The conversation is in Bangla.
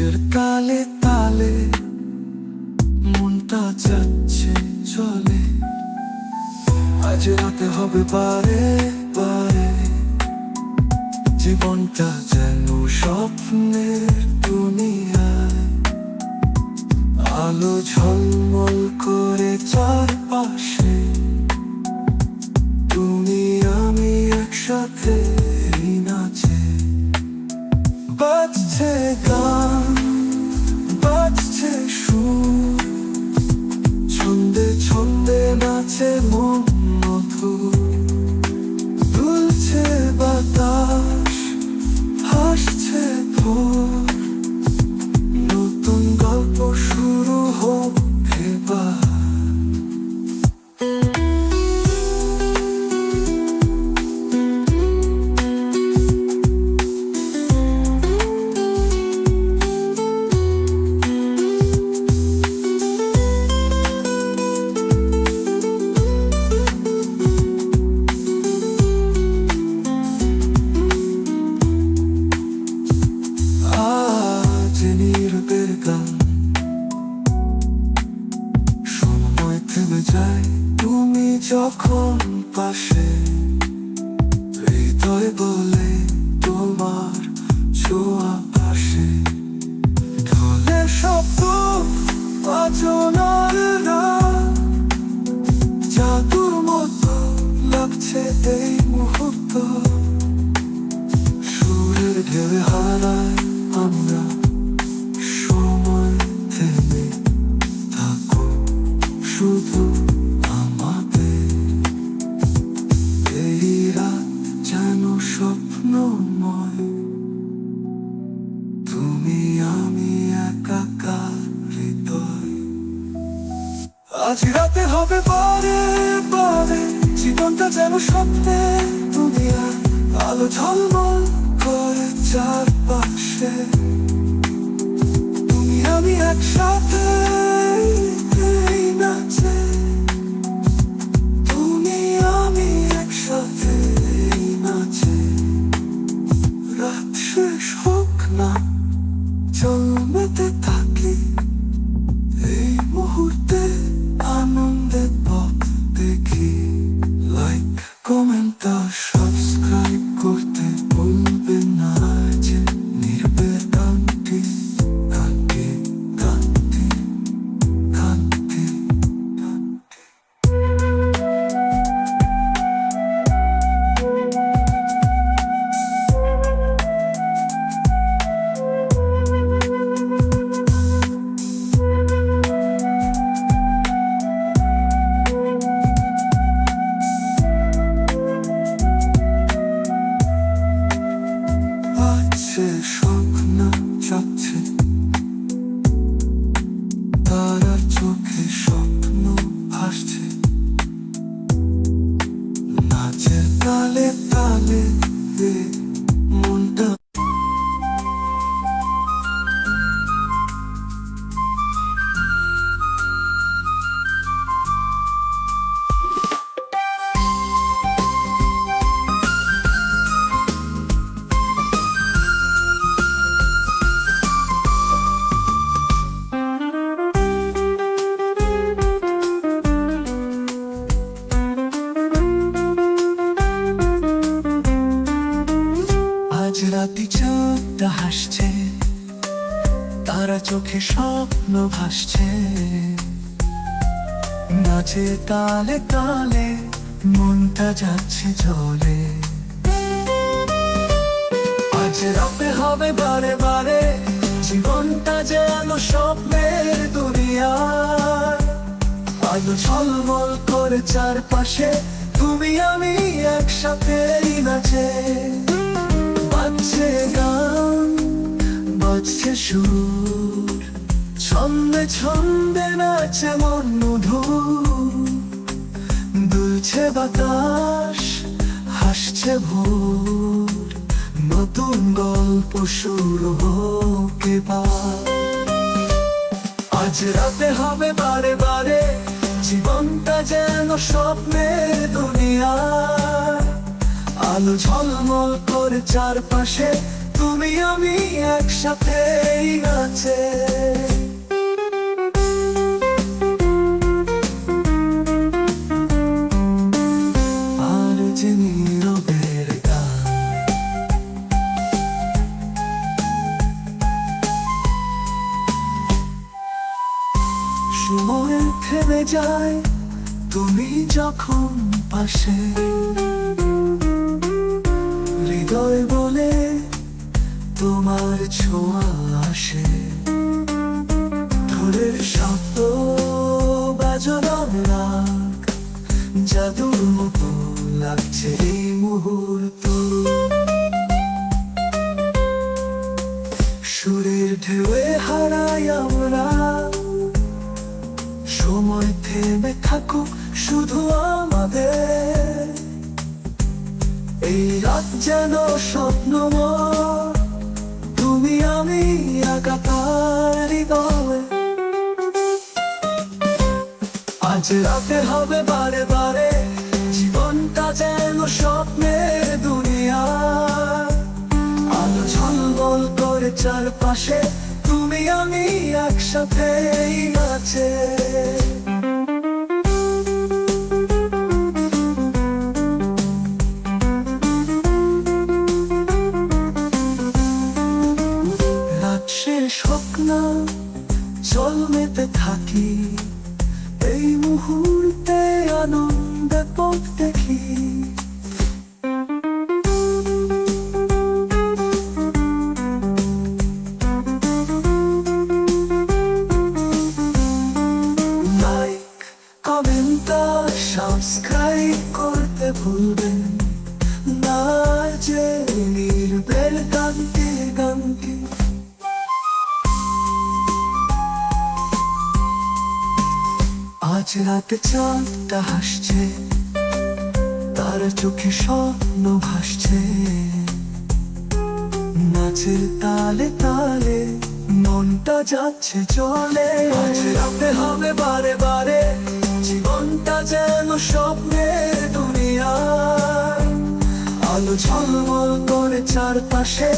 নাচের তালে তালে মনটা যাচ্ছে চলে। আজ রাতে হবে বারে বারে, জীবনটা যেন স্বপ্নের দুনিয়ায়। আলো ঝলমল করে চারপাশে, তুমি আমি একসাথে এই নাচে। বাজছে গান, বাজছে সুর, ছন্দে ছন্দে নাচে মন মধুর। দুলছে বাতাস, হাসছে ভোর, নতুন গল্প শুরু হোক এবার। সময় থেমে যায় তুমি যখন পাশে, হৃদয় বলে তোমার ছোঁয়া ভাসে। ঢোলে শব্দ বাজনার রাত, জাদুর মতো লাগছে এই মুহূর্ত। সুরের ঢেউয়ে হারায় আমরা সময়, থেমে থাকো শুধু আমাদের। এই রাত যেন স্বপ্নময়, তুমি আমি একাকার হৃদয়। আজ রাতে হবে বারে বারে, জীবনটা যেন স্বপ্নের দুনিয়া। আলো ঝলমল করে চারপাশে, তুমি আমি একসাথে এই নাচে। তুমি আমি একসাথে এই নাচে। রাত শেষ হোক না, চল মেতে থাকি এই মুহূর্তে, আনন্দে পথ দেখি। লাইক কমেন্ট আর সাবস্ক্রাইব করতে ভুলবেন না যে। নির্বের গানটি গানটি গানটি গানটি স্বপ্ন যাচ্ছে, তারার চোখে স্বপ্ন ভাসছে। নাচের তালে তালে মনটা। রাতি চোখটা হাসছে, তারা চোখে স্বপ্ন ভাসছে। নাচে তালে তালে মনটা যাচ্ছে চলে। আজ রাতে হবে বারে বারে, জীবনটা যেন স্বপ্নের দুনিয়া। আলো ঝলমল করে চারপাশে, তুমি আমি একসাথে নাচে। বাজছে গান, বাজছে সুর, ছন্দে ছন্দে নাচে মন মধুর। দুলছে বাতাস, হাসছে ভোর, নতুন গল্প শুরু হোক এবার। আজ রাতে হবে বারে বারে, জীবনটা যেন স্বপ্নের দুনিয়া। আলো ঝলমল করে চারপাশে, তুমি আমি একসাথে নাচে। আর যে নীরবের গান, সময় থেমে যায় তুমি যখন পাশে, হৃদয় বলে তোমার ছোঁয়া আসে। ঢোলের শব্দ বাজনার রাগ, জাদুর মতো লাগছে এই মুহূর্ত। সুরের ঢেউয়ে হারাই আমরা, সময় থেমে থাকুক শুধু আমাদের। এই রাত যেন স্বপ্নময়, তুমি আমি একাকার হৃদয়ে। আজ রাতে হবে বারে বারে, জীবনটা যেন স্বপ্নের দুনিয়া। আলো ঝলমল করে চারপাশে, তুমি আমি একসাথে নাচে। রাত শেষ হোক না, চল মেতে থাকি, এই মুহূর্তে আনন্দে পথ দেখি। লাইক, কমেন্ট আর সাবস্ক্রাইব করতে ভুলবেন না। যে নীরবের গানটি গানটি আজ রাতে চাঁদটা হাসছে, তার চোখে স্বপ্ন ভাসছে। নাচের তালে তালে মনটা যাচ্ছে চলে। আজ রাতে হবে বারে বারে, জীবনটা যেন স্বপ্নের দুনিয়া। আলো ঝলমল করে চারপাশে,